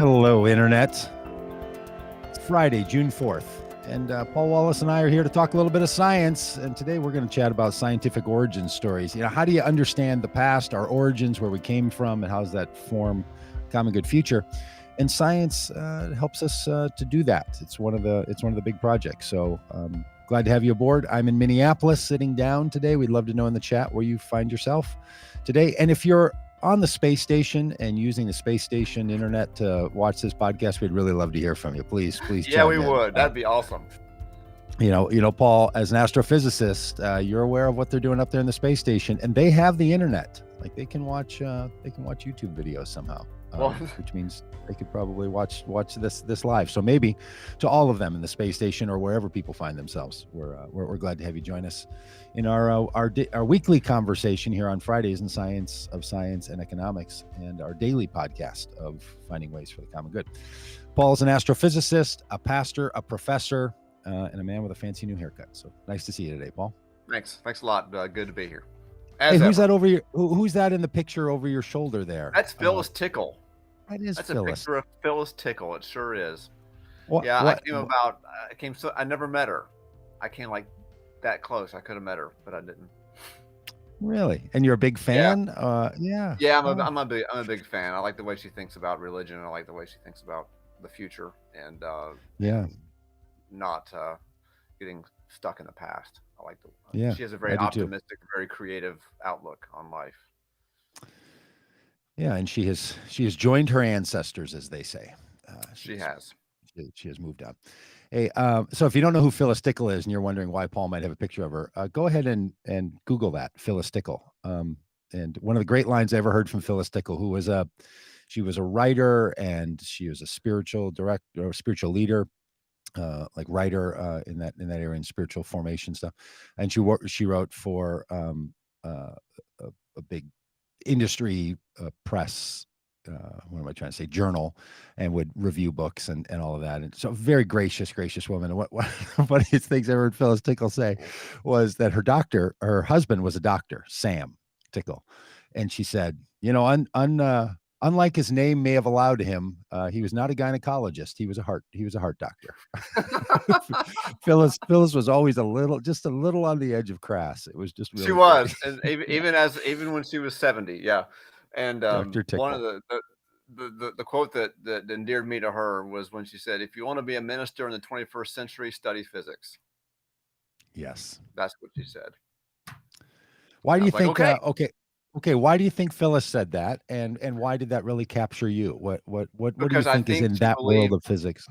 Hello, Internet. It's Friday, June 4th, and Paul Wallace and I are here to talk a little bit of science, and today we're going to chat about scientific origin stories. How do you understand the past, our origins, where we came from, and how does that form common good future? And science helps us to do that. It's one of the big projects. So glad to have you aboard. I'm in Minneapolis, sitting down today. We'd love to know in the chat where you find yourself today, and if you're on the space station and using the space station internet to watch this podcast, we'd really love to hear from you. Please Yeah, we would. That'd be awesome. Paul, as an astrophysicist, you're aware of what they're doing up there in the space station, and they have the internet. Like they can watch YouTube videos somehow, which means they could probably watch this live. So maybe to all of them in the space station or wherever people find themselves, we're glad to have you join us in our weekly conversation here on Fridays in Science and Economics, and our daily podcast of Finding Ways for the Common Good. Paul is an astrophysicist, a pastor, a professor, and a man with a fancy new haircut. So nice to see you today, Paul. Thanks a lot. Good to be here. Hey, who's that over your? Who's that in the picture over your shoulder there? That's Phyllis Stickler. That's Phyllis. A picture of Phyllis Stickler. It sure is. I never met her. I came like that close. I could have met her, but I didn't. Really? And you're a big fan? Yeah. I'm a big fan. I like the way she thinks about religion. I like the way she thinks about the future, and not getting stuck in the past. I like the. She has a very optimistic, very creative outlook on life. Yeah, and she has joined her ancestors, as they say. She has moved on. Hey, so if you don't know who Phyllis Stickler is, and you're wondering why Paul might have a picture of her, go ahead and Google that, Phyllis Stickler. And one of the great lines I ever heard from Phyllis Stickler, she was a writer, and she was a spiritual director or spiritual leader, like writer in that area in spiritual formation stuff. And she wrote for a big industry press, what am I trying to say, journal, and would review books and all of that. And so very gracious woman. And one of the funniest things I heard Phyllis Tickle say was that her husband was a doctor, Sam Tickle. And she said, unlike his name may have allowed him, he was not a gynecologist. He was a heart doctor. Phyllis was always just a little on the edge of crass. It was just really she was, and even when she was 70, yeah. And one of the quote that endeared me to her was when she said, "If you want to be a minister in the 21st century, study physics." Yes, that's what she said. Why do you think? Okay. Why do you think Phyllis said that, and why did that really capture you? What do you think is in that world of physics?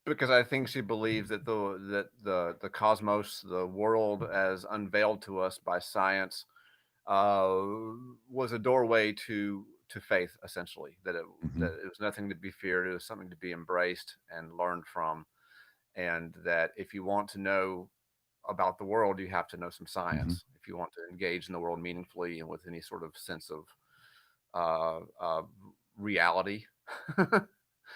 Because I think she believes that the cosmos, the world as unveiled to us by science, was a doorway to faith, essentially. That it was nothing to be feared. It was something to be embraced and learned from, and that if you want to know about the world, you have to know some science. If you want to engage in the world meaningfully and with any sort of sense of reality,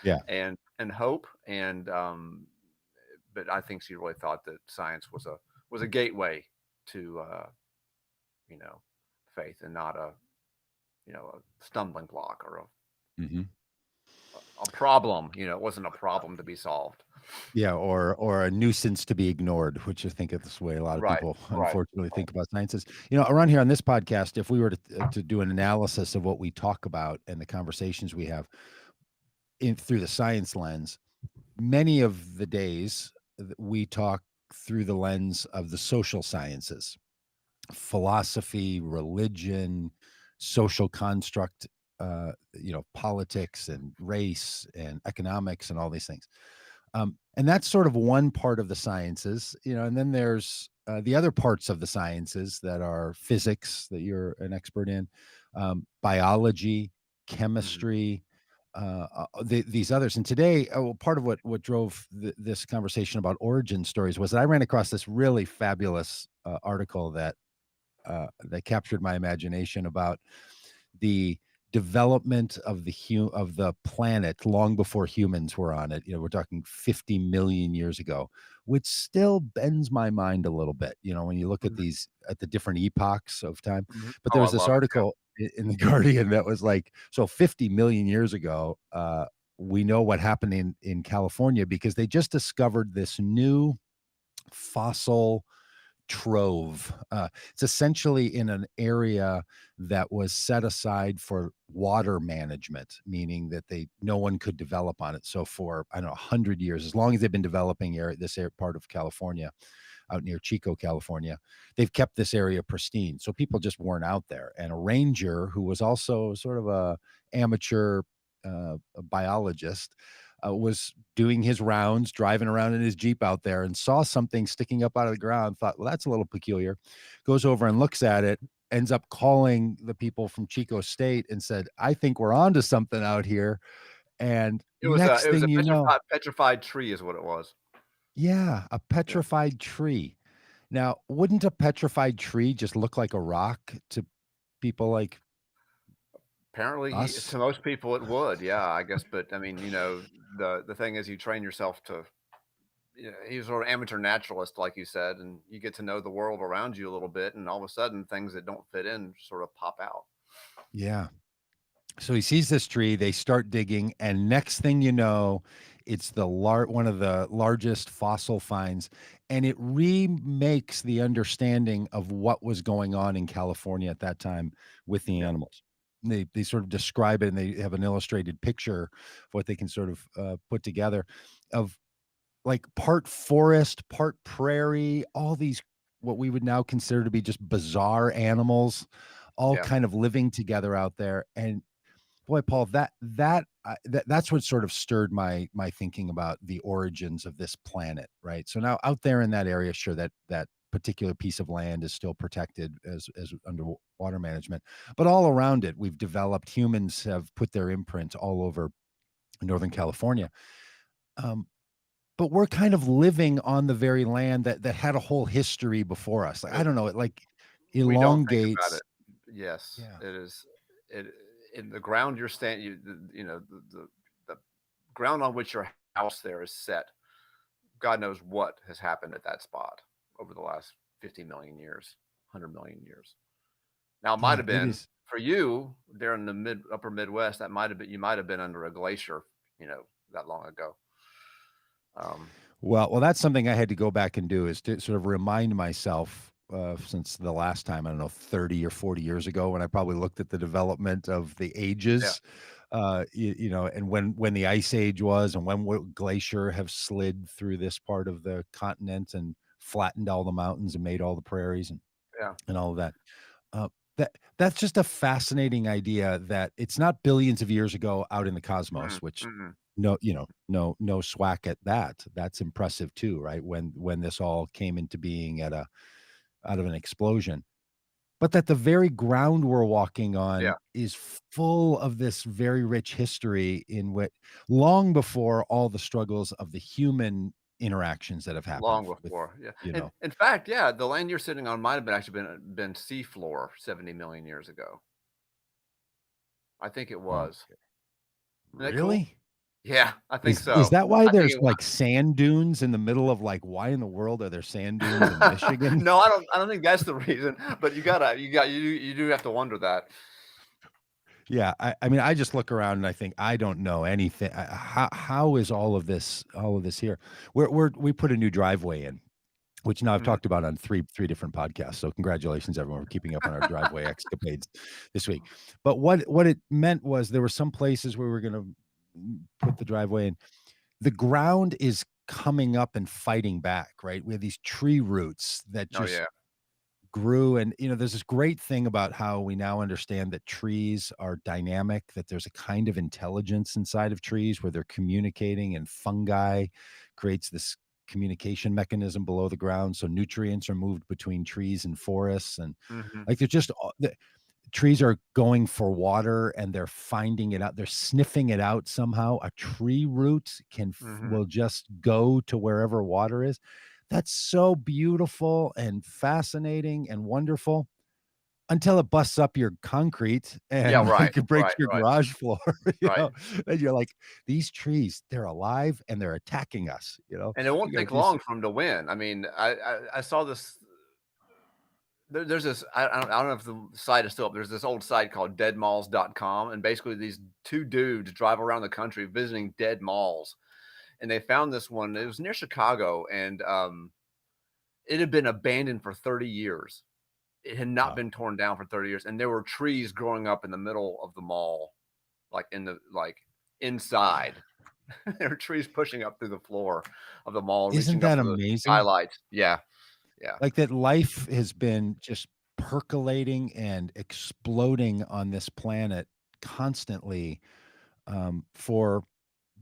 and hope, and but I think she really thought that science was a gateway to faith, and not a stumbling block or a problem. It wasn't a problem to be solved. Yeah, or a nuisance to be ignored, which I think is the way a lot of people unfortunately think about sciences. Around here on this podcast, if we were to do an analysis of what we talk about and the conversations we have through the science lens, many of the days we talk through the lens of the social sciences, philosophy, religion, social construct, politics and race and economics and all these things. And that's sort of one part of the sciences, and then there's the other parts of the sciences that are physics, that you're an expert in, biology, chemistry, these others. And today, part of what drove this conversation about origin stories was that I ran across this really fabulous article that captured my imagination about the development of the planet long before humans were on it. We're talking 50 million years ago, which still bends my mind a little bit, when you look at the different epochs of time. But there was this article in the Guardian that was like, so 50 million years ago, we know what happened in California because they just discovered this new fossil trove. It's essentially in an area that was set aside for water management, meaning that no one could develop on it. So for I don't know 100 years, as long as they've been developing part of California, out near Chico, California, they've kept this area pristine. So people just weren't out there. And a ranger who was also sort of a amateur a biologist was doing his rounds, driving around in his Jeep out there and saw something sticking up out of the ground, thought, well, that's a little peculiar, goes over and looks at it, ends up calling the people from Chico State and said, I think we're onto something out here. And next It was thing a you know, petrified tree is what it was. yeah, a Yeah. petrified tree. Now, wouldn't a petrified tree just look like a rock to people like Apparently, us? to most people it would, yeah, I guess, but I mean, the thing is you train yourself to he's sort of amateur naturalist, like you said, and you get to know the world around you a little bit, and all of a sudden things that don't fit in sort of pop out. Yeah. So he sees this tree, they start digging, and next thing you know, it's one of the largest fossil finds, and it remakes the understanding of what was going on in California at that time with the Yeah, animals. They sort of describe it, and they have an illustrated picture of what they can sort of put together of like part forest, part prairie, all these what we would now consider to be just bizarre animals, all yeah, kind of living together out there. And boy, Paul, that's what sort of stirred my thinking about the origins of this planet, right? So now out there in that area, sure, that particular piece of land is still protected as underwater management, but all around it, we've developed. Humans have put their imprint all over Northern California. Um, but we're kind of living on the very land that had a whole history before us. Like, I but don't know, it like we don't think about elongates. it. Yes, Yeah. it is it in the ground you're standing. The ground on which your house there is set. God knows what has happened at that spot over the last 50 million years, 100 million years. Now, it might Yeah, have it been is. for you there in the upper Midwest. That might have been you might have been under a glacier, that long ago. Um, Well, that's something I had to go back and do is to sort of remind myself, since the last time, I don't know, 30 or 40 years ago when I probably looked at the development of the yeah, ages, and when the ice age was and when what glacier have slid through this part of the continent and flattened all the mountains and made all the prairies yeah, and all of that. That's just a fascinating idea that it's not billions of years ago out in the cosmos, mm, which mm, no swack at that. That's impressive too, right? When this all came into being out of an explosion. But that the very ground we're walking yeah, on is full of this very rich history in what long before all the struggles of the human interactions that have happened long with, before, yeah. you And know. in fact, yeah, the land you're sitting on might have been actually been seafloor 70 million years ago. I think it Oh, was. Isn't that cool? really? Yeah, I think Is so. that why I think there's, it. like, sand dunes in the middle of, like why in the world are there sand dunes in Michigan? No, I don't think that's the reason, but you do have to wonder that. Yeah, I mean, I just look around and I think, I don't know anything. How is all of this here? We put a new driveway in, which now I've Mhm. talked about on three different podcasts, so congratulations everyone for keeping up on our driveway escapades this week. But what it meant was there were some places where we were gonna put the driveway in. The ground is coming up and fighting back, right? We have these tree roots that Oh, just yeah. grew, and there's this great thing about how we now understand that trees are dynamic, that there's a kind of intelligence inside of trees where they're communicating, and fungi creates this communication mechanism below the ground, so nutrients are moved between trees and forests, and Mhm, like they're just trees are going for water and they're finding it out. They're sniffing it out somehow. A tree root mhm. will just go to wherever water is. That's so beautiful and fascinating and wonderful until it busts up your concrete Yeah, and right, like it breaks right, your right, garage floor, right. and you're like, these trees, they're alive and they're attacking us. And it You won't got to take do so. long for 'em to win. I mean, I saw this there's this, I don't know if the site is still up. There's this old site called deadmalls.com, and basically these two dudes drive around the country visiting dead malls, and they found this one. It was near Chicago, and it had been abandoned for 30 years. It had not Wow. been torn down for 30 years, and there were trees growing up in the middle of the mall, like inside. There were trees pushing up through the floor of the mall, Isn't reaching up that to the amazing? skylights. Yeah, yeah, Like that life has been just percolating and exploding on this planet constantly, for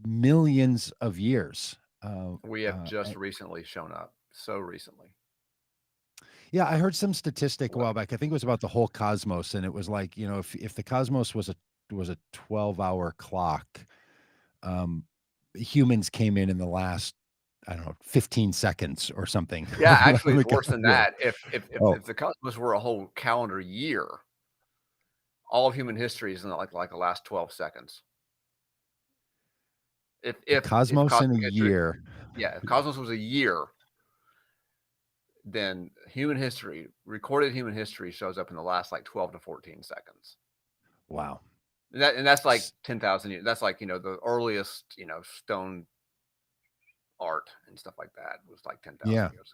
millions of years. we have just recently shown up, so recently. Yeah, I heard some statistic a Well, while back. I think it was about the whole cosmos, and it was like, if the cosmos was a 12-hour clock, um, humans came in the last, I don't know, 15 seconds or something yeah, of actually, the it's worse god than year. that. If Oh, the cosmos were a whole calendar year, all of human history is in like the last 12 seconds. the If cosmos in a cosmic history, year. yeah, if cosmos was a year, then human history, recorded human history, shows up in the last like 12 to 14 seconds. Wow. And that's like S 10,000 years. That's like, the earliest, stone art and stuff like that was like 10,000 Yeah. years.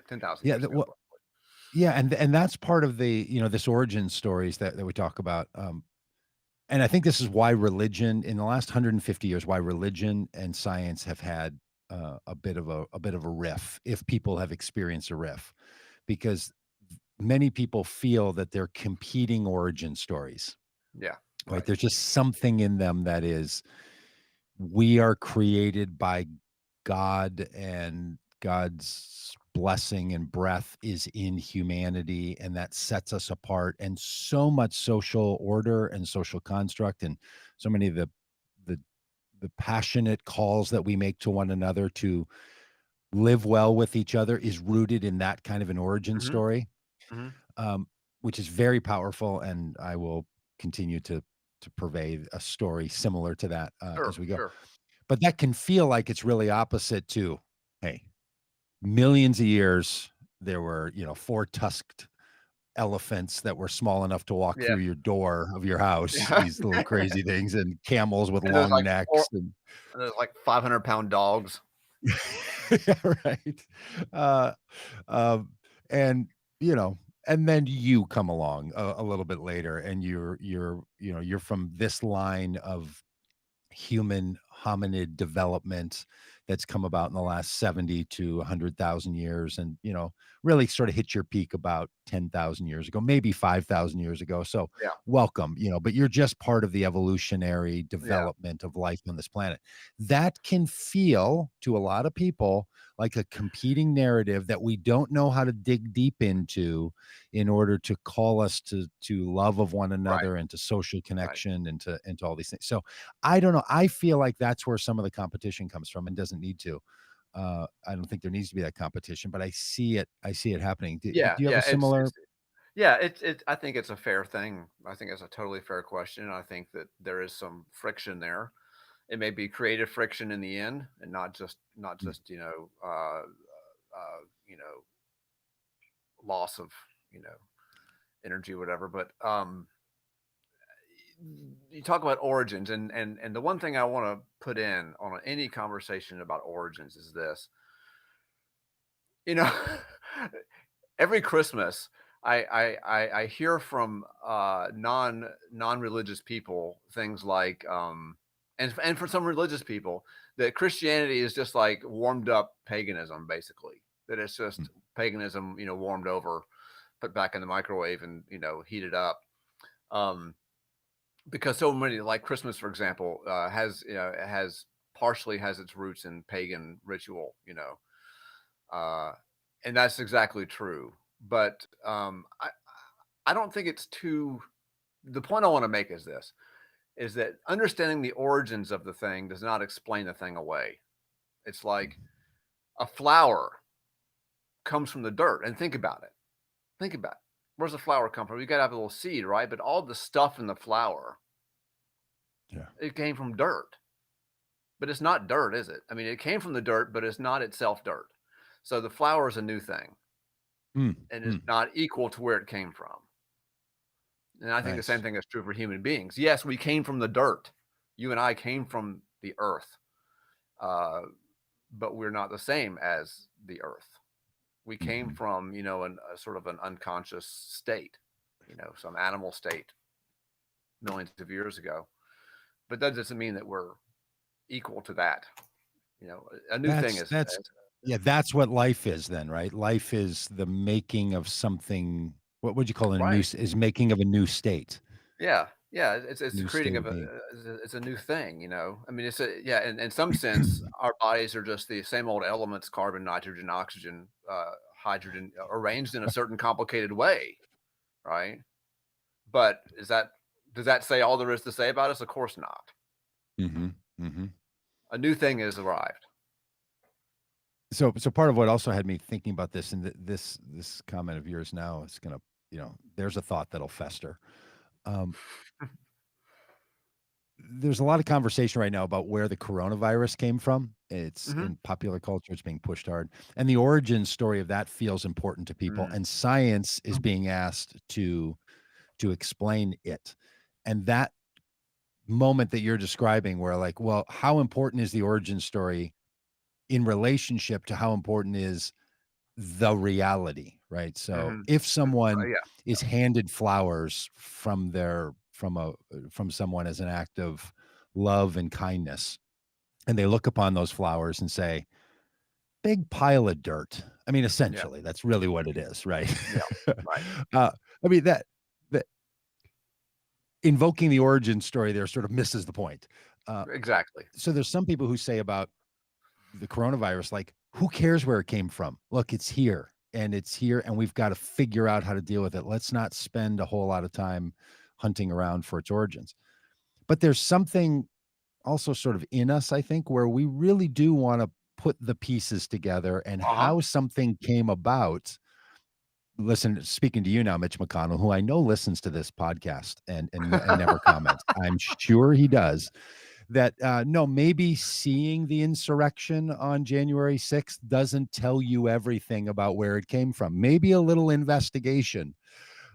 10,000 Yeah, years that ago. well, yeah, and that's part of the, this origin stories that we talk about, and I think this is why religion in the last 150 years, why religion and science have had, a bit of a riff, if people have experienced a riff, because many people feel that they're competing origin stories, Yeah. right? Right. There's just something in them that is, we are created by God, and God's blessing and breath is in humanity, and that sets us apart. And so much social order and social construct, and so many of the the passionate calls that we make to one another to live well with each other is rooted in that kind of an origin Hmm. story, Hmm. um, which is very powerful. And I will continue to purvey a story similar to that, as Sure. we go. Sure. But that can feel like it's really opposite to, hey, millions of years, there were, four-tusked elephants that were small enough to walk Yeah. through your door of your house, Yeah. these little crazy things, and camels with And there's long like necks and there's like 500-pound dogs. yeah, right. Uh, um, and, you know, and then you come along a little bit later, and you're from this line of human hominid development that's come about in the last 70 to 100,000 years, and really sort of hit your peak about 10,000 years ago, maybe 5,000 years ago. So Yeah. welcome, but you're just part of the evolutionary Yeah. development of life on this planet. That can feel to a lot of people like a competing narrative that we don't know how to dig deep into, in order to call us to love of one Right. another, and to social Right. connection, and to all these things. So I don't know. I feel like that's where some of the competition comes from, and doesn't need to. I don't think there needs to be that competition, but I see it. I see it happening. Do Yeah. you have Yeah. a similar? Yeah. I think it's a fair thing. I think it's a totally fair question. I think that there is some friction there. It may be creative friction in the end, and not Mm, just you know loss of you know energy, whatever. But you talk about origins, and the one thing I want to put in on any conversation about origins is this. You know, every Christmas, I hear from non-religious people things like and for some religious people, that Christianity is just like warmed up paganism, basically. That it's mm, just paganism, warmed over, put back in the microwave, and heated up. Um, because so many, like Christmas, for example, has partially has its roots in pagan ritual. Uh, and that's exactly true. But I don't think it's too. The point I want to make is this: is that understanding the origins of the thing does not explain the thing away. It's like mm. a flower comes from the dirt, and think about it. Think about it. Where's the flower come from? You got to have a little seed, right? But all the stuff in the flower, Yeah. it came from dirt. But it's not dirt, is it? I mean, it came from the dirt, but it's not itself dirt. So the flower is a new thing. Mm, and is mm, not equal to where it came from. And I think the same nice. thing is true for human beings. Yes, we came from the dirt. You and I came from the earth, uh, but we're not the same as the earth. We came Mhm. from, a sort of an unconscious state, some animal state millions of years ago. But that doesn't mean that we're equal to that. A new thing That's yeah, that's what life is then, right? Life is the making of something. What would you call it? right. Is making of a new state, Yeah, yeah, it's new creating state of of being. it's a new thing, you know? I mean, it's a yeah, in some sense, our bodies are just the same old elements, carbon, nitrogen, oxygen, hydrogen, arranged in a certain complicated way, right? But does that say all there is to say about us? Of course not. Mhm, mhm. A new thing has arrived. So part of what also had me thinking about this, and this comment of yours now is gonna, there's a thought that'll fester. Um, there's a lot of conversation right now about where the coronavirus came from. It's Mhm. in popular culture, it's being pushed hard. And the origin story of that feels important to people. Mm, And science is being asked to explain it. And that moment that you're describing where like, well, how important is the origin story in relationship to how important is the reality, right? So mhm. if someone Yeah, is handed flowers from someone as an act of love and kindness, and they look upon those flowers and say, "Big pile of dirt." I mean, yeah, essentially, that's really what it is, right? yeah, right. uh, I mean that invoking the origin story there sort of misses the point. Uh, Exactly. so there's some people who say about the coronavirus, like, who cares where it came from? Look, it's here, and we've got to figure out how to deal with it. Let's not spend a whole lot of time hunting around for its origins. But there's something also sort of in us, I think, where we really do want to put the pieces together and Uh-huh. how something came about. Listen, speaking to you now, Mitch McConnell, who I know listens to this podcast and never comments. I'm sure he does that. No, maybe seeing the insurrection on January 6th doesn't tell you everything about where it came from. Maybe a little investigation,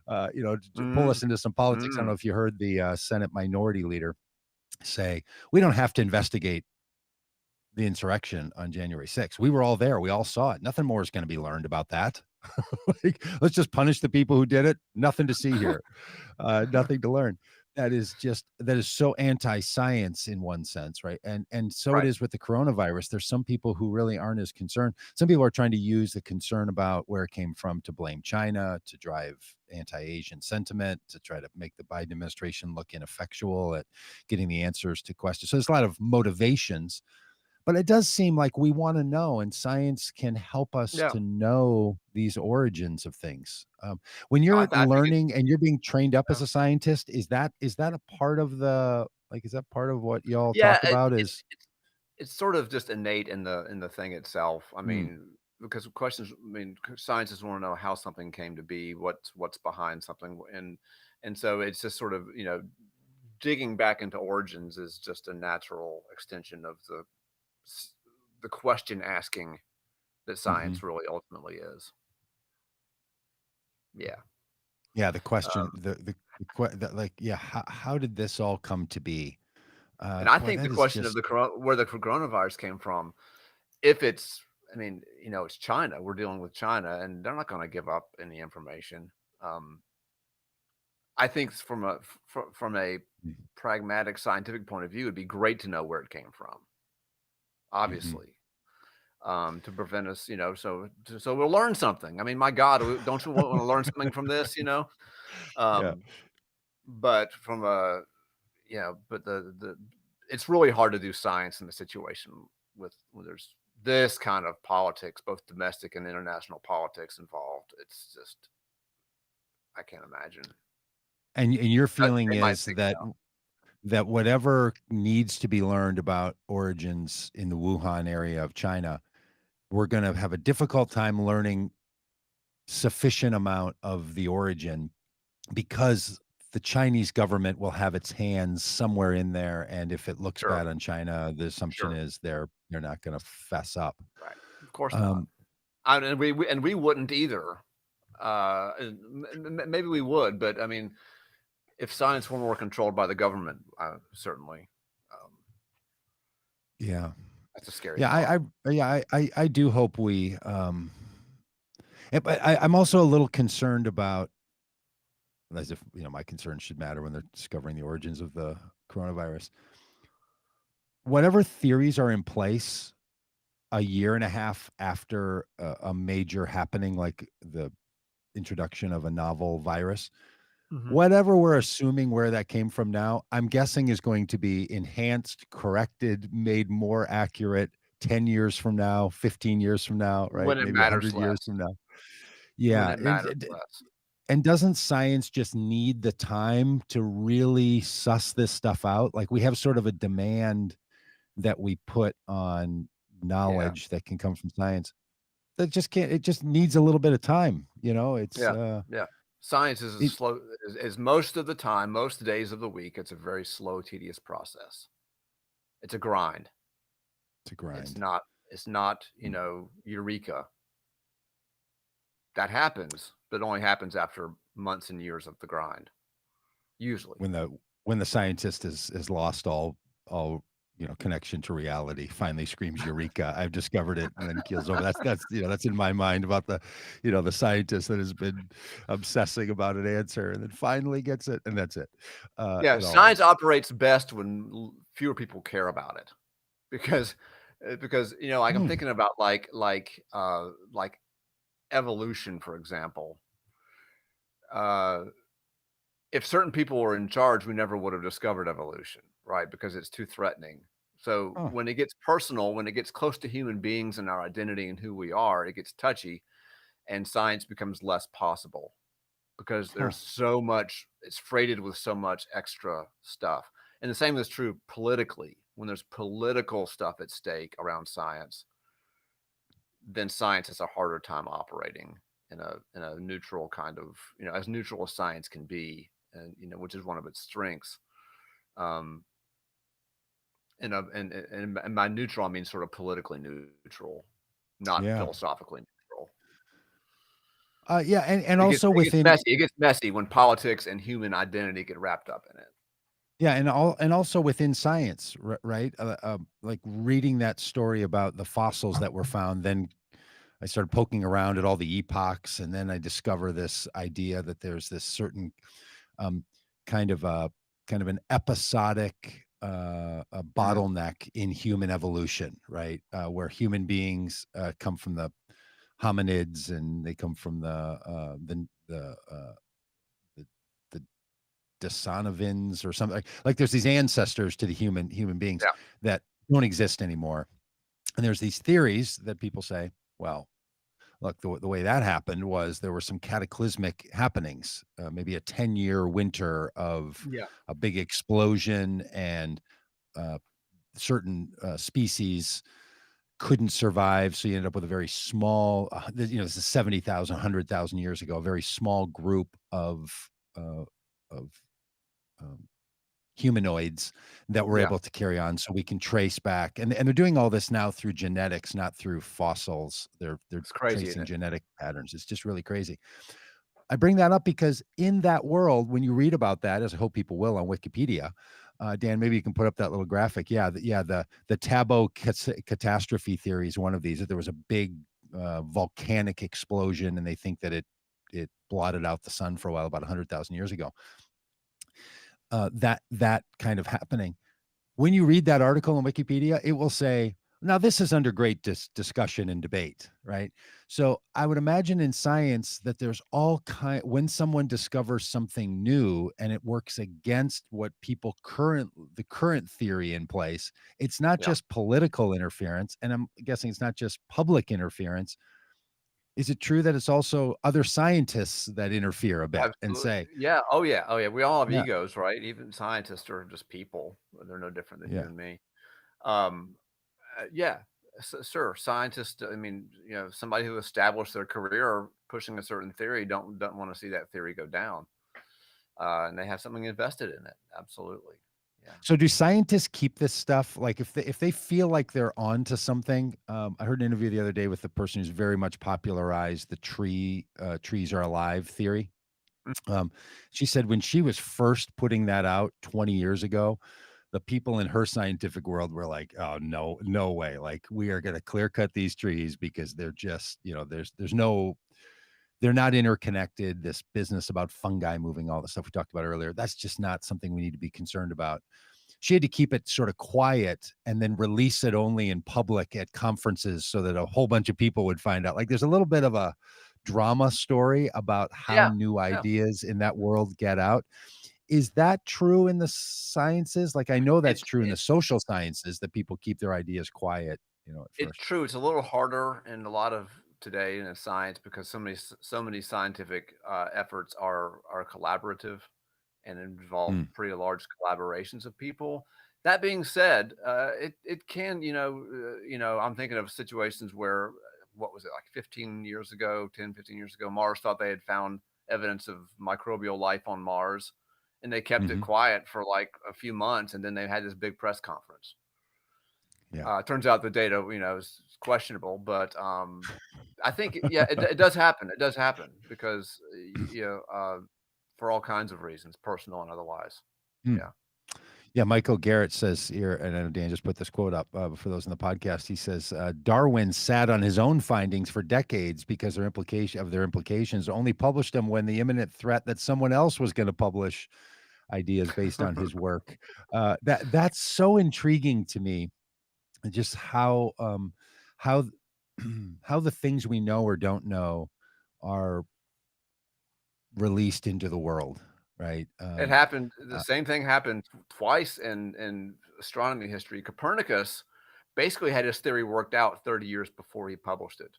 to pull Mm, us into some politics. I don't know mm. if you heard the Senate minority leader say, we don't have to investigate the insurrection on January 6th. We were all there. We all saw it. Nothing more is going to be learned about that. Like, let's just punish the people who did it. Nothing to see here. Nothing to learn. That is so anti-science in one sense, right? And so it Right. is with the coronavirus. There's some people who really aren't as concerned. Some people are trying to use the concern about where it came from to blame China, to drive anti-Asian sentiment, to try to make the Biden administration look ineffectual at getting the answers to questions. So there's a lot of motivations, but it does seem like we wanna know, and science can help us Yeah. to know these origins of things. When No, you're I think it's learning and you're being trained up as uh, a scientist, is that a part of the like, is that part of what y'all yeah, talk about it's is it's sort of just innate in the thing itself. I mm, mean, because questions, I mean, scientists want to know how something came to be, what's behind something, and so it's just sort of digging back into origins is just a natural extension of the question asking that mhm. science really ultimately is. Yeah, Yeah, the question, um, like, yeah, how did this all come to be? and I Boy, think the that is question of just where the coronavirus came from, if it's, I mean, it's China. We're dealing with China, and they're not going to give up any information. Um, I think from a mm, pragmatic scientific point of view, it'd be great to know where it came from. mhm. Obviously, to prevent us, so we'll learn something. I mean, my God, don't you want to learn something from this? Yeah. Um, but from a but the it's really hard to do science in a situation with when there's this kind of politics, both domestic and international politics involved. It's just I can't imagine. And your feeling They might is figure that it out. whatever needs to be learned about origins in the Wuhan area of China, we're gonna have a difficult time learning sufficient amount of the origin because the Chinese government will have its hands somewhere in there, and if it looks Sure, bad on China, the assumption sure, is they're not gonna fess up. right. Of course not. Um, And we wouldn't either. Maybe we would, but I mean, if science were more controlled by the government, certainly, um, Yeah. that's a scary Yeah, thought. I do hope we, but I'm also a little concerned about, as if, my concerns should matter when they're discovering the origins of the coronavirus. Whatever theories are in place a year and a half after a major happening like the introduction of a novel virus, Hmm. whatever we're assuming where that came from now, I'm guessing is going to be enhanced, corrected, made more accurate 10 years from now, 15 years from now, right? When it Maybe matters 100 years less. from now. When Yeah, it matters less. and doesn't science just need the time to really suss this stuff out? Like, we have sort of a demand that we put on Yeah. knowledge that can come from science that just can't, it just needs a little bit of time, it's, Yeah. Yeah. Science is as it slow as most of the time, most days of the week. It's a very slow, tedious process. It's a grind. it's a It's grind. not. It's not. Eureka. That happens, but it only happens after months and years of the grind. Usually. When the scientist has lost all connection to reality, finally screams eureka, I've discovered it, and then keels over. That's in my mind about the scientist that has been obsessing about an answer and then finally gets it, and that's it. Yeah. It all Science ends. operates best when fewer people care about it, because like I'm Hmm. thinking about like evolution, for example. Uh, if certain people were in charge, we never would have discovered evolution, right? Because it's too threatening. So Oh, when it gets personal, when it gets close to human beings and our identity and who we are, it gets touchy, and science becomes less possible because huh. there's so much, it's freighted with so much extra stuff. And the same is true politically. When there's political stuff at stake around science, then science has a harder time operating in a neutral kind of, as neutral as science can be, and which is one of its strengths. Um, and by neutral, I mean sort of politically neutral, not Yeah. philosophically neutral. Yeah, and It gets also it gets within, messy. It gets messy when politics and human identity get wrapped up in it. yeah, and also within science, right? Like reading that story about the fossils that were found, then I started poking around at all the epochs, and then I discover this idea that there's this certain um, kind of a kind of an episodic a Mhm. bottleneck in human evolution, right? Where human beings come from the hominids, and they come from the the Desanovins or something like there's these ancestors to the human beings Yeah. that don't exist anymore. And there's these theories that people say, well, look, the way that happened was there were some cataclysmic happenings, maybe a 10-year winter of Yeah. a big explosion, and uh, certain species couldn't survive. So you end up with a very small, this is 70,000, 100,000 years ago, a very small group uh, of um, humanoids that were Yeah. able to carry on. So we can trace back, and they're doing all this now through genetics, not through fossils. They're It's crazy, isn't tracing it? genetic patterns. It's just really crazy. I bring that up because in that world, when you read about that, as I hope people will on Wikipedia, Dan, maybe you can put up that little graphic. Yeah, the Taboo catastrophe theory is one of these. That there was a big volcanic explosion, and they think that it blotted out the sun for a while, about 100,000 years ago. That kind of happening. When you read that article on Wikipedia, it will say, now this is under great discussion and debate, right? So I would imagine in science that there's all kind, when someone discovers something new and it works against what the current theory in place, it's not Yeah. just political interference, and I'm guessing it's not just public interference. Is it true that it's also other scientists that interfere a bit and Absolutely. say, Yeah. Oh, yeah. Oh, yeah. We all have yeah, egos, right? Even scientists are just people. They're no different than you yeah, and me. Um, yeah. Sure. Scientists, I mean, somebody who established their career pushing a certain theory don't want to see that theory go down. And they have something invested in it. Absolutely. Yeah. So do scientists keep this stuff? Like if they feel like they're on to something, I heard an interview the other day with the person who's very much popularized the trees are alive theory. Mm. Um, she said when she was first putting that out 20 years ago, the people in her scientific world were like, "Oh no, no way! Like we are going to clear cut these trees because they're just, there's no, they're not interconnected. This business about fungi moving, all the stuff we talked about earlier, that's just not something we need to be concerned about." She had to keep it sort of quiet and then release it only in public at conferences so that a whole bunch of people would find out. Like there's a little bit of a drama story about how Yeah. new Yeah. ideas in that world get out. Is that true in the sciences? Like I know that's It's true in the social sciences that people keep their ideas quiet, at It's first. true. It's a little harder in a lot of today in science because so many scientific efforts are collaborative and involve Mm, pretty large collaborations of people. That being said, it can I'm thinking of situations where what was it like 15 years ago, 10, 15 years ago, Mars thought they had found evidence of microbial life on Mars, and they kept it mhm. quiet for like a few months, and then they had this big press conference. Yeah. Turns out the data, is questionable, but I think, yeah, it does happen. It does happen because for all kinds of reasons, personal and otherwise. Mm. Yeah. Yeah, Michael Garrett says here, and I know Dan just put this quote up for those in the podcast. He says Darwin sat on his own findings for decades because their implications, only published them when the imminent threat that someone else was going to publish ideas based on his work. That's so intriguing to me. Just how how the things we know or don't know are released into the world, right? It happened. The same thing happened twice in astronomy history. Copernicus basically had his theory worked out 30 years before he published it.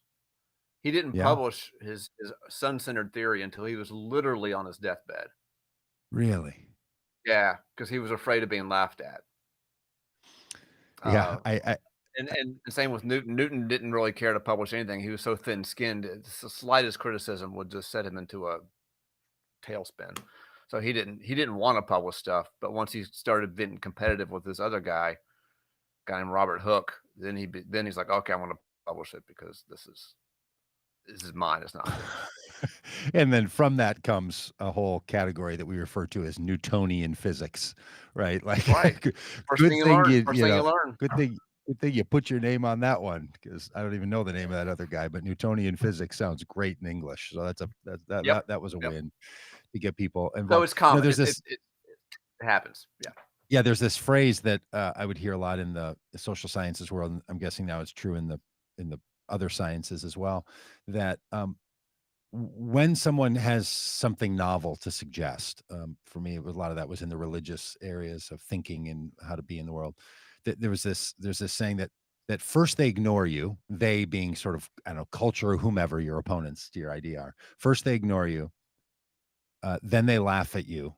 He didn't Yeah, publish his sun-centered theory until he was literally on his deathbed. really. Yeah, because he was afraid of being laughed at. Yeah, Uh, and same with Newton. Newton didn't really care to publish anything. He was so thin-skinned, it's the slightest criticism would just set him into a tailspin. So he didn't wanna publish stuff, but once he started getting competitive with this other guy named Robert Hooke, then he's like, "Okay, I wanna publish it because this is mine, it's not yours." And then from that comes a whole category that we refer to as Newtonian physics, right? Like, That's right. good First good thing you thing learn you first you thing you know, learn. good thing you put your name on that one because I don't even know the name of Yeah. that other guy, but Newtonian physics sounds great in English. So that's a that that Yep. that that was a Yep. win to get people So involved. it's common. There's this It happens. Yeah. yeah, there's this phrase that I would hear a lot in the social sciences world, and I'm guessing now it's true in the other sciences as well, that when someone has something novel to suggest, for me, a lot of that was in the religious areas of thinking and how to be in the world. There's this saying that first they ignore you, they being sort of I don't know culture or whomever your opponents to your idea are. First they ignore you, then they laugh at you,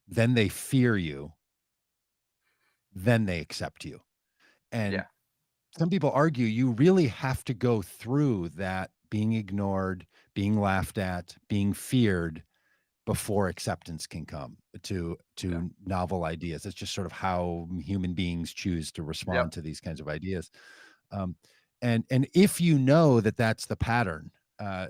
then they fear you, then they accept you. And Yeah. some people argue you really have to go through that being ignored, being laughed at, being feared before acceptance can come Yeah. to novel ideas. It's just sort of how human beings choose to Yep. respond to these kinds of ideas. Um, and if you know that that's the pattern,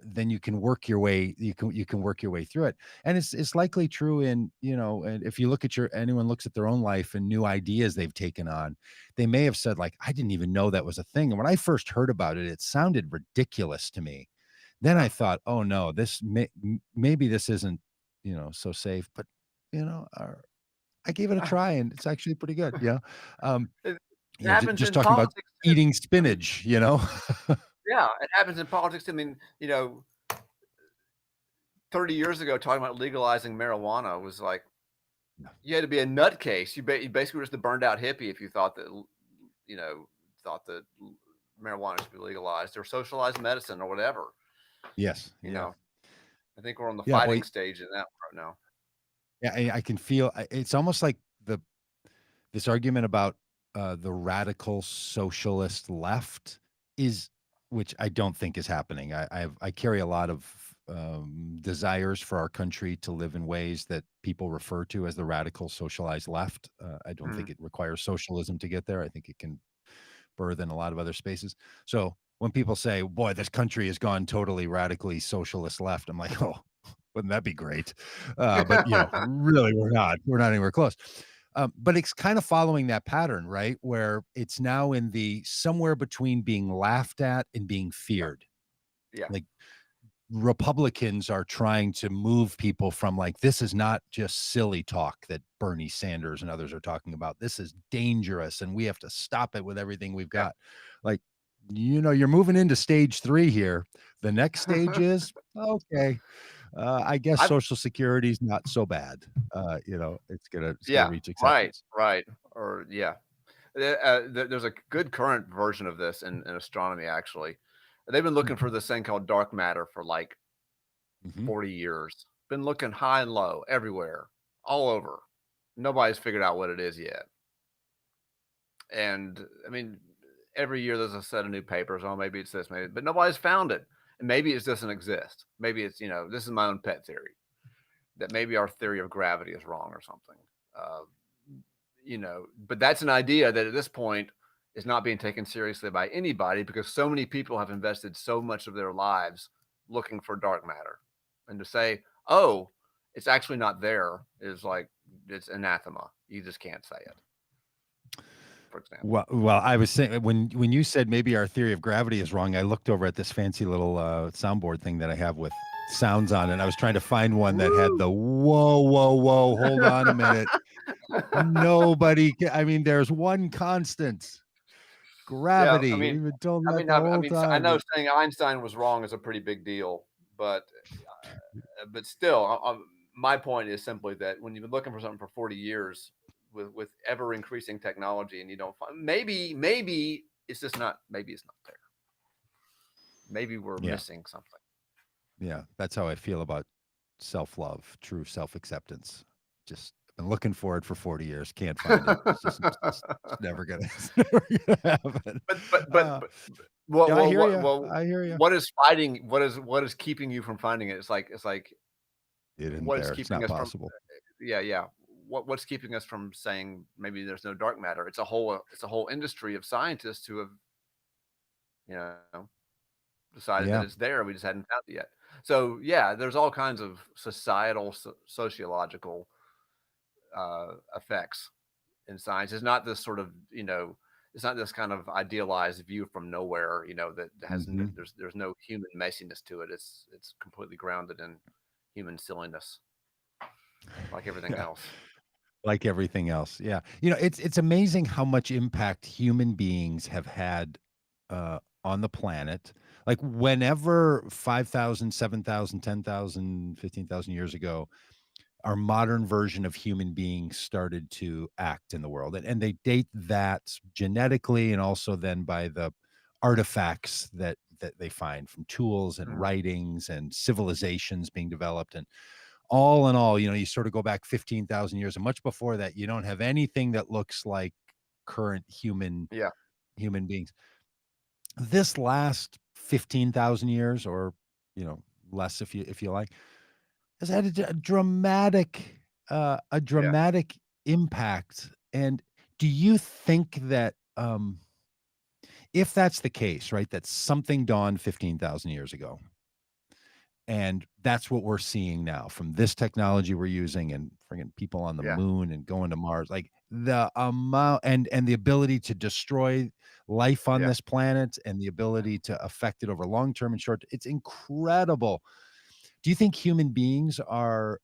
then you can work your way. You can work your way through it. And it's likely true in And if you look at anyone looks at their own life and new ideas they've taken on, they may have said like, I didn't even know that was a thing. And when I first heard about it, it sounded ridiculous to me. Then I thought, oh no, maybe this isn't so safe. But you know, our, I gave it a try and it's actually pretty good. Yeah. Um, It just, happens just in talking about politics too. eating I mean, spinach. yeah, it happens in politics. I mean, 30 years ago, talking about legalizing marijuana was like you had to be a nutcase. You basically were just a burned out hippie if you you know, thought that marijuana should be legalized or socialized medicine or whatever. Yes. You Yeah. know, I think we're on the Yeah. Well, fighting stage in that right now. yeah, I can feel it's almost like this argument about the radical socialist left is, which I don't think is happening. I carry a lot of desires for our country to live in ways that people refer to as the radical socialized left. I don't Mhm. think it requires socialism to get there. I think it can birth in a lot of other spaces. So when people say, "Boy, this country has gone totally radically socialist left," I'm like, "Oh, wouldn't that be great?" But really, we're not. We're not anywhere close. But it's kind of following that pattern, right? Where it's now in the somewhere between being laughed at and being Yeah, feared. yeah, Like Republicans are trying to move people from like, this is not just silly talk that Bernie Sanders and others are talking about. This is dangerous and we have to stop it with everything we've yeah. got. Like, you're moving into stage 3 here. The next stage is okay. I guess I've Social Security is not so bad. It's gonna Yeah, reach right, acceptance. right, or yeah. There's a good current version of this in astronomy, actually. They've been Hmm. looking for this thing called dark matter for, like, Mhm. 40 years. Been looking high and low, everywhere, all over. Nobody's figured out what it is yet. And, I mean, every year there's a set of new papers, "Oh, maybe it's this, maybe," but nobody's found it. And maybe it doesn't exist. Maybe it's, this is my own pet theory, that maybe our theory of gravity is wrong or something. Uh, but that's an idea that at this point is not being taken seriously by anybody because so many people have invested so much of their lives looking for dark matter. And to say, oh, it's actually not there is like, it's anathema. You just can't say it, for example. Well, I was saying when you said maybe our theory of gravity is wrong, I looked over at this fancy little, soundboard thing that I have with sounds on it, and I was trying to find one that had Woo! the, "Whoa, whoa, whoa, hold on a minute. I mean, there's one constant, Yeah, gravity. We've been told that the I whole mean, I know time." saying Einstein was wrong is a pretty big deal, but still, my point is simply that when you've been looking for something for 40 years with ever increasing technology and you don't find, maybe it's just not, maybe it's not there. Maybe we're Yeah, missing something. yeah, that's how I feel about self-love, true self-acceptance. Just been looking for it for 40 years, can't find it. It's never gonna it's never gonna happen. Uh, But what yeah, I what hear what you. what I hear you. what is fighting? What is keeping you from finding it? It's like It isn't what is there. It's keeping not us from, possible. yeah. What's keeping us from saying maybe there's no dark matter? It's a whole industry of scientists who have, you know decided that Yeah. it's there. We just hadn't found it yet. So yeah, there's all kinds of societal, sociological effects in science. It's not this sort of, it's not this kind of idealized view from nowhere. That Mhm. there's no human messiness to it. It's completely grounded in human silliness, like everything Yeah, else. like everything else. Yeah. It's amazing how much impact human beings have had, on the planet. Like, whenever 5,000, 7,000, 10,000, 15,000 years ago, our modern version of human beings started to act in the world. And they date that genetically and also then by the artifacts that they find from tools and Mhm. writings and civilizations being developed. And all in all, you sort of go back 15,000 years, and much before that, you don't have anything that looks like current Yeah, human beings. This last 15,000 years, or you know, less if you like, has had a yeah. dramatic impact. And do you think that, if that's the case, right, that something dawned 15,000 years ago, and that's what we're seeing now from this technology we're using and friggin' people on the Yeah, moon and going to Mars, like the amount and the ability to destroy life on yeah. this planet and the ability to affect it over long term and short, it's incredible. Do you think human beings are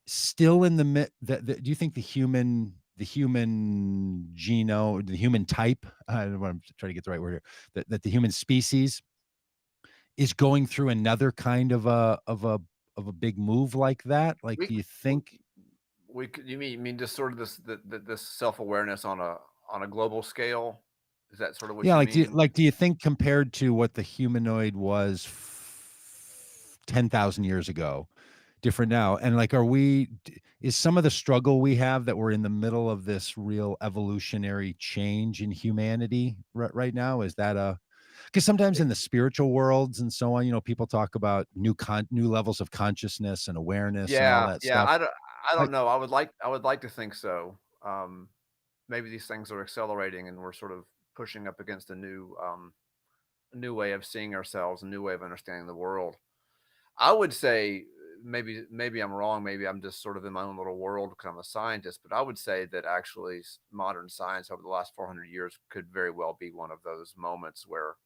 still in the mid do you think the human genome, the human type, I don't want to try to get the right word here, that the human species is going through another kind of a big move like that? Like, We do you we, think, you mean just sort of this self awareness on a global scale? Is that sort of what yeah, you like, mean? do you think compared to what the humanoid was 10,000 years ago, different now? And like, is some of the struggle we have that we're in the middle of this real evolutionary change in humanity right now? Is that Because sometimes It, in the spiritual worlds and so on, people talk about new levels of consciousness and awareness and all yeah, that yeah. stuff. I don't Like, know. I would like to think so. Maybe these things are accelerating, and we're sort of pushing up against a new way of seeing ourselves, a new way of understanding the world. I would say maybe I'm wrong. Maybe I'm just sort of in my own little world because I'm a scientist. But I would say that actually modern science over the last 400 years could very well be one of those moments where,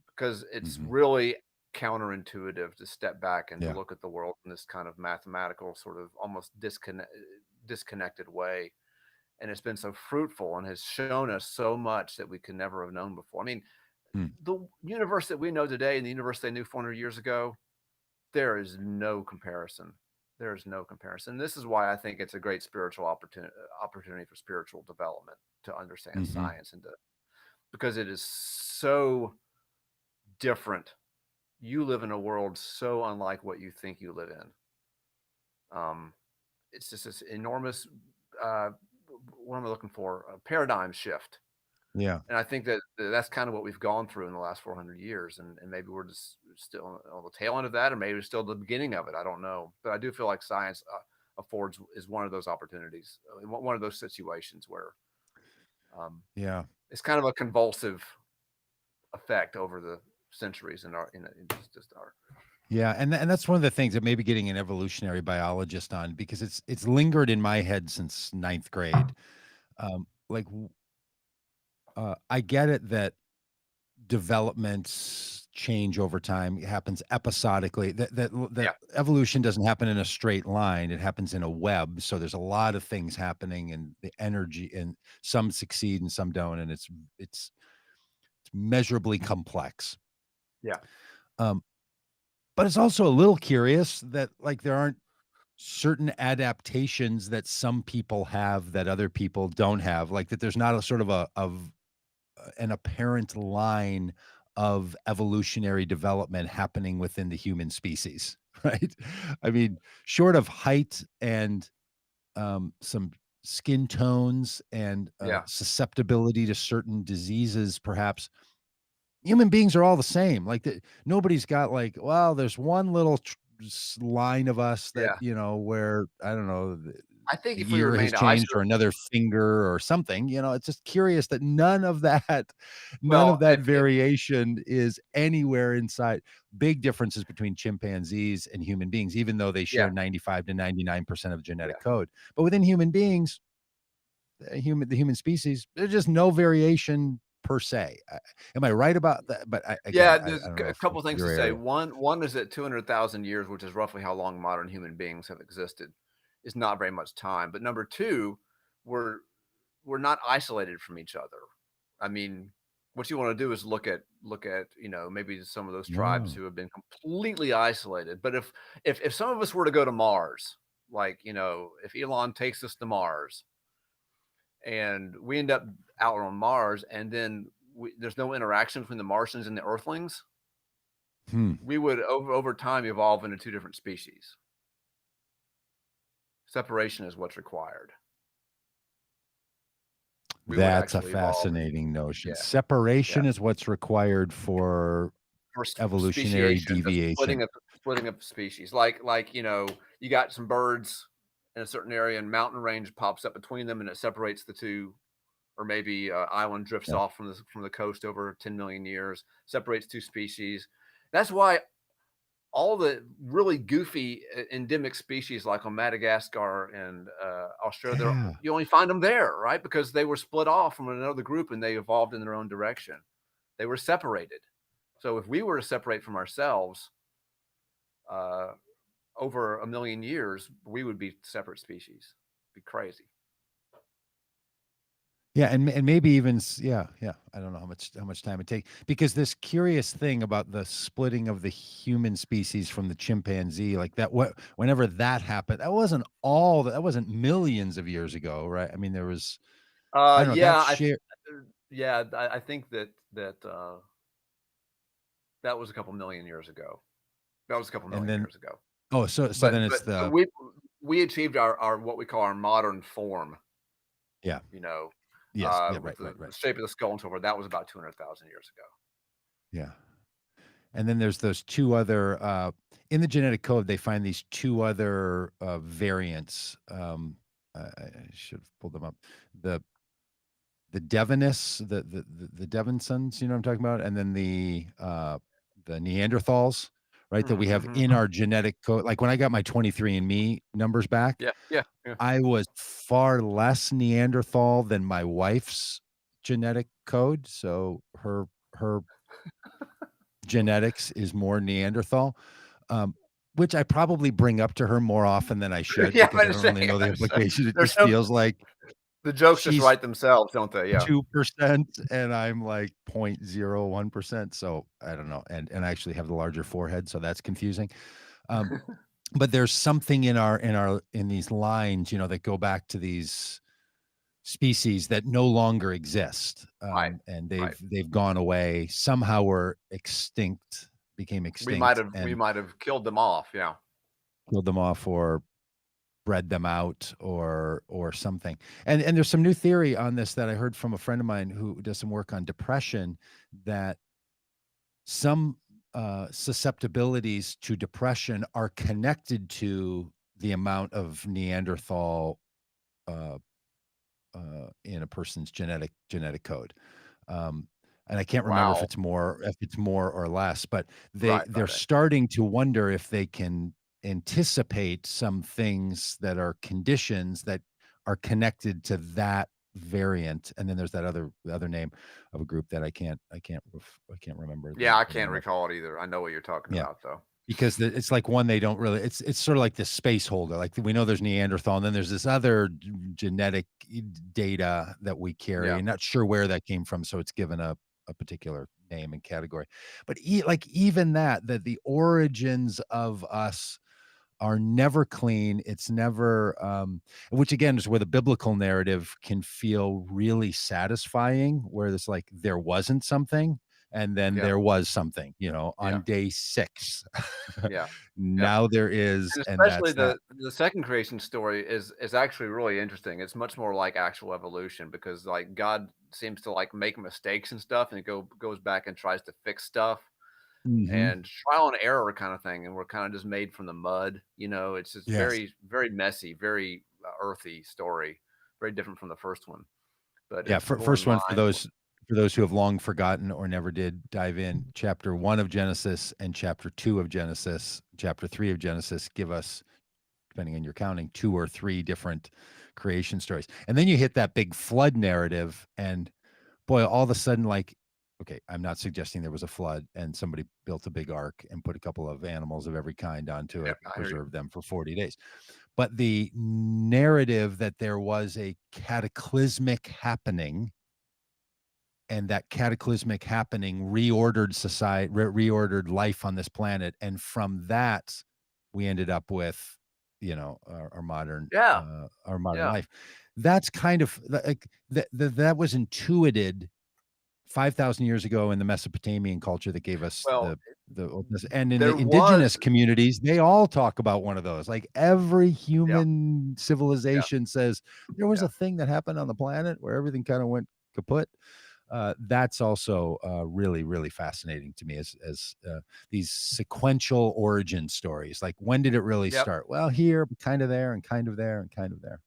because it's mhm, really counterintuitive to step back and to yeah. look at the world in this kind of mathematical, sort of almost disconnected way. And it's been so fruitful and has shown us so much that we could never have known before. I mean, Mm, the universe that we know today and the universe they knew 400 years ago, there is no comparison. There is no comparison. This is why I think it's a great spiritual opportunity for spiritual development, to understand mhm. science, and to, because it is so different. You live in a world so unlike what you think you live in. Um, it's just this enormous, uh, what am I looking for? A paradigm shift. Yeah. And I think that that's kind of what we've gone through in the last 400 years. And maybe we're just still on the tail end of that, or maybe it's still the beginning of it. I don't know. But I do feel like science affords is one of those opportunities, one of those situations where um, Yeah. it's kind of a convulsive effect over the centuries in just our, Yeah, and that's one of the things that maybe getting an evolutionary biologist on, because it's lingered in my head since ninth grade. Like, I get it that developments change over time. It happens episodically. That yeah, evolution doesn't happen in a straight line. It happens in a web. So there's a lot of things happening, and the energy, and some succeed and some don't, and it's measurably complex. yeah, Um, but it's also a little curious that, like, there aren't certain adaptations that some people have that other people don't have, like, that there's not a sort of a of an apparent line of evolutionary development happening within the human species, right? I mean, short of height and, some skin tones and, yeah, susceptibility to certain diseases, perhaps, human beings are all the same. Like, nobody's got, like, well, there's one little line of us that, yeah. where, I don't know, I think the if we ear has remained changed, or isolated, another finger or something. It's just curious that none of well, that if variation is anywhere inside. Big differences between chimpanzees and human beings, even though they yeah, share 95 to 99% of yeah. genetic code. But within human beings, the human species, there's just no variation per se. Am I right about that? But Yeah, again, there's I don't know a if couple it's of things to gray say. area. One is that 200,000 years, which is roughly how long modern human beings have existed, is not very much time. But number two, we're we're not isolated from each other. I mean, what you want to do is look at maybe some of those tribes No. who have been completely isolated. But if some of us were to go to Mars, like if Elon takes us to Mars and we end up out on Mars, and then there's no interaction between the Martians and the Earthlings, Hmm. we would over time evolve into two different species. Separation is what's required. We would That's a actually evolve. fascinating notion. Yeah, yeah. Separation is what's required for For evolutionary speciation, the deviation. splitting of species. Like you got some birds in a certain area, and mountain range pops up between them, and it separates the two. Or maybe island drifts Yeah. off from the coast over 10 million years, separates two species. That's why all the really goofy endemic species like on Madagascar and Australia, Yeah. you only find them there, right? Because they were split off from another group and they evolved in their own direction. They were separated. So if we were to separate from ourselves uh, over a million years, we would be separate species. It'd be crazy. Yeah, and maybe even yeah. I don't know how much time it take, because this curious thing about the splitting of the human species from the chimpanzee, like that, whenever that happened, that wasn't millions of years ago, right? I mean, there was, I don't know, that Yeah, share. yeah, I think that was a couple million years ago. That was a couple And million then, years ago. oh, so But then but it's but the, we achieved our what we call our modern form, yeah. you know, Yes, yeah, with right, right, the right. shape of the skull and so forth. That was about 200,000 years ago. Yeah. And then there's those 2 other, in the genetic code, they find these 2 other, variants, I should have pulled them up. The Devonists, the Devonsons, you know what I'm talking about? And then the Neanderthals, right, that we have in Mhm. our genetic code. Like, when I got my 23andMe numbers back, Yeah, yeah, yeah. I was far less Neanderthal than my wife's genetic code, so her genetics is more Neanderthal, um, which I probably bring up to her more often than I should Yeah, because I'm I gonna don't say, really know the implications. It there's just some feels like the jokes just she's write themselves, don't they? Yeah. 2% and I'm like 0.01%, so I don't know, and I actually have the larger forehead, so that's confusing. Um, but there's something in these lines, that go back to these species that no longer exist, Right, and right. they've gone away, somehow were extinct, became extinct, We and might have killed them off, yeah. killed them off or bred them out or something. And there's some new theory on this that I heard from a friend of mine who does some work on depression, that some susceptibilities to depression are connected to the amount of Neanderthal uh, in a person's genetic code. Um, and I can't remember Wow. if it's more or less, but Right, they're right. starting to wonder if they can anticipate some things that are conditions that are connected to that variant. And then there's that the other name of a group that I can't remember Yeah, I the can't name of. recall it either. I know what you're talking Yeah. about, though. Because it's like one they don't really, it's sort of like this space holder. Like, we know there's Neanderthal, and then there's this other genetic data that we carry, Yeah. and not sure where that came from, so it's given a particular name and category. But like, even that the origins of us are never clean. It's never, which again is where the biblical narrative can feel really satisfying, where it's like there wasn't something and then Yeah, there was something, yeah, on day 6. yeah, yeah. Now there is, And and especially that's that. the second creation story is actually really interesting. It's much more like actual evolution because, like, God seems to, like, make mistakes and stuff, and he goes back and tries to fix stuff, Mhm. and trial and error kinda thing, and we're kinda just made from the mud, you know? It's just Yes. very, very messy, very, earthy story, very different from the first one, but Yeah, it's fir more in first one line with. for those who have long forgotten or never did dive in, chapter 1 of Genesis and chapter 2 of Genesis, chapter 3 of Genesis give us, depending on your counting, 2 or 3 different creation stories. And then you hit that big flood narrative, and boy, all of a sudden, like, okay, I'm not suggesting there was a flood and somebody built a big ark and put a couple of animals of every kind onto Yeah, it and I hear you. preserved them for 40 days. But the narrative that there was a cataclysmic happening, and that cataclysmic happening reordered society, reordered life on this planet, and from that we ended up with, Yeah, our modern yeah. life. That's kind of like that was intuited 5,000 years ago in the Mesopotamian culture that gave us Well, the and in there the indigenous was. communities, they all talk about one of those. Like, every Yeah, human yeah, civilization says there was yeah. a thing that happened on the planet where everything kind of went kaput. That's also really, really fascinating to me, as these sequential origin stories. Like, when did it really Yep. start? Well, here, but kind of there, and kind of there, and kind of there.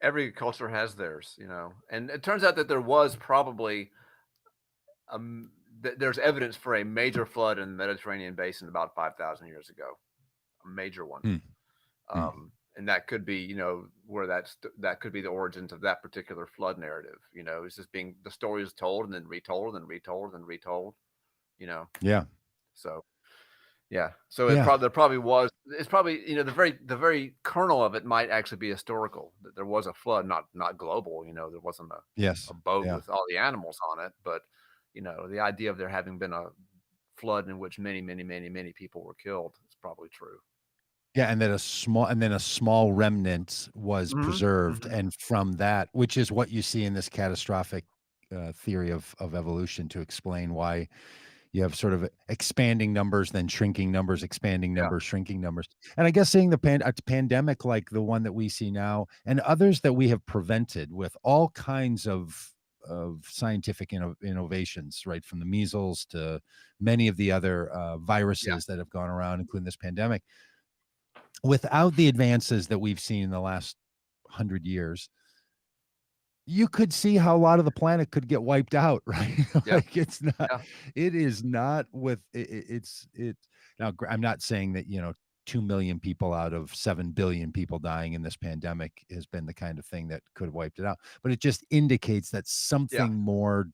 Every culture has theirs, you know, and it turns out that there was probably, there's evidence for a major flood in the Mediterranean basin about 5,000 years ago, a major one. Hmm. Hmm. And that could be, where that could be the origins of that particular flood narrative. It's just being the story is told and then retold and retold and retold. You know, Yeah. so yeah, so Yeah. there probably was. It's probably, the very kernel of it might actually be historical. That there was a flood, not global. There wasn't a Yes. boat Yeah. with all the animals on it, but the idea of there having been a flood in which many, many, many, many people were killed is probably true. Yeah, and then a small remnant was Hmm. preserved, Hmm. and from that, which is what you see in this catastrophic, theory of evolution, to explain why you have sort of expanding numbers, then shrinking numbers, expanding Yeah. numbers, shrinking numbers. And I guess seeing a pandemic like the one that we see now, and others that we have prevented with all kinds of scientific innovations, right from the measles to many of the other Yeah. viruses that have gone around, including this pandemic. Without the advances that we've seen in the last 100 years, you could see how a lot of the planet could get wiped out, right? Yeah. Like Yeah. it is not with it. Now, I'm not saying that, 2 million people out of 7 billion people dying in this pandemic has been the kind of thing that could have wiped it out, but it just indicates that Yeah. something more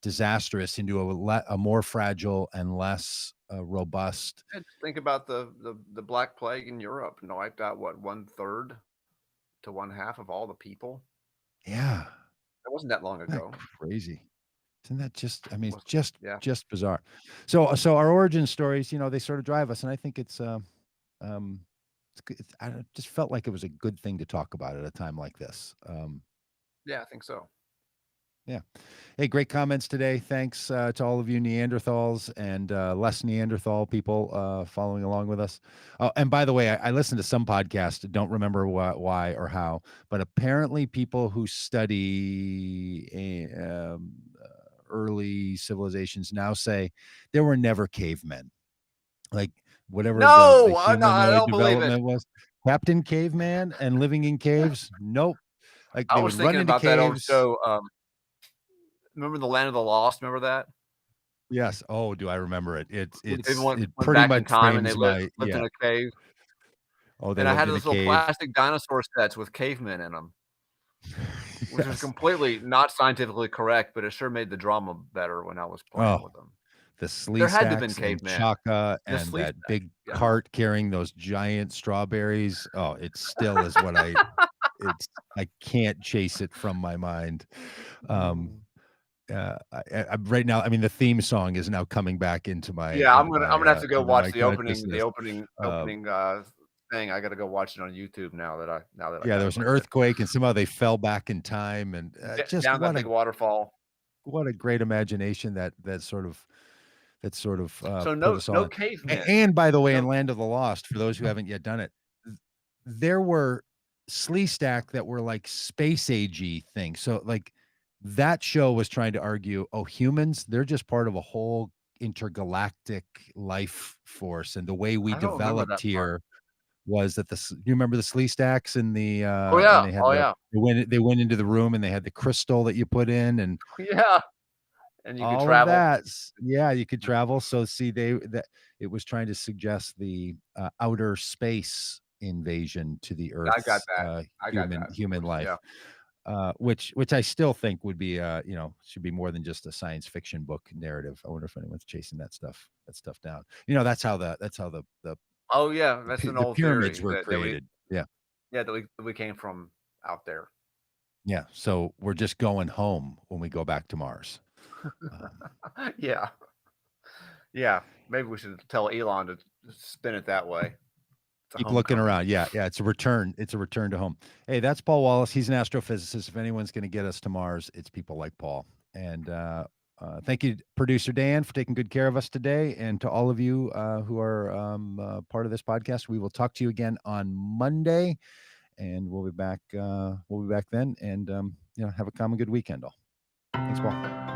disastrous into a more fragile and less robust. And just think about the Black Plague in Europe and wiped out what, one third to one half of all the people. Yeah, That wasn't that long isn't that ago. crazy? Isn't that just, I It mean, it's was, yeah. just bizarre. So our origin stories, they sort of drive us, and I think um, I just felt like it was a good thing to talk about at a time like this. Yeah, I think so. Yeah. Hey, great comments today. Thanks to all of you Neanderthals and less Neanderthal people following along with us. Oh, and by the way, I listened to some podcast. Don't remember why or how, but apparently people who study early civilizations now say there were never cavemen. Like whatever the No, no, I humanoid don't believe it. development was, Captain Caveman and living in caves. Nope. Like I they was would run thinking into about that old caves. show. Remember the Land of the Lost? Remember that? Yes. Oh, do I remember it? When everyone It went pretty back in much time and they frames lived my lived in yeah. a cave. Oh, they And I lived had in a those little cave. plastic dinosaur sets with cavemen in them, which was Yes. completely not scientifically correct, but it sure made the drama better when I was playing Oh, with them. the There had to have been Sleestaks and cavemen. Chaka The and sleeve that stacks, big yeah. cart carrying those giant strawberries. Oh, it still is what I can't chase it from my mind. Um, Mm. right now, I mean, the theme song is now coming back Yeah, I'm gonna have to go into watch my the opening consciousness. Um, thing. I gotta go watch it on YouTube now that I yeah, got there it was an like this. earthquake and somehow they fell back in time, and D just down that big waterfall. what a great imagination that sort of So put no us no on. cavemen. And by the way, in No. Land of the Lost, for those who haven't yet done it, th there were Sleestak that were like space agey things. So, like, that show was trying to argue, "Oh, humans, they're just part of a whole intergalactic life force, and the way we I don't remember developed that part. here was that you remember the Sleestaks and Oh, and yeah. they had Oh, yeah. they went into the room and they had the crystal that you put in and Yeah, and you could all of travel. that. Yeah, you could travel. So see, that it was trying to suggest the outer space invasion to the I got Earth's that. I got that. human Which yeah. life, which I still think would be should be more than just a science fiction book narrative. I wonder if anyone's chasing that stuff down. That's how Oh, yeah, that's an the old pyramids theory were that we created. Yeah. yeah, that we came from out there. Yeah, so we're just going home when we go back to Mars. Um, Yeah. Yeah. Maybe we should tell Elon to spin it that way. It's a keep looking homecoming. around. Yeah, yeah, it's a return. It's a return to home. Hey, that's Paul Wallace. He's an astrophysicist. If anyone's going to get us to Mars, it's people like Paul. And thank you, producer Dan, for taking good care of us today, and to all of you who are part of this podcast. We will talk to you again on Monday, and we'll be back. We'll be back then, and have a common good weekend, all. Thanks, Paul.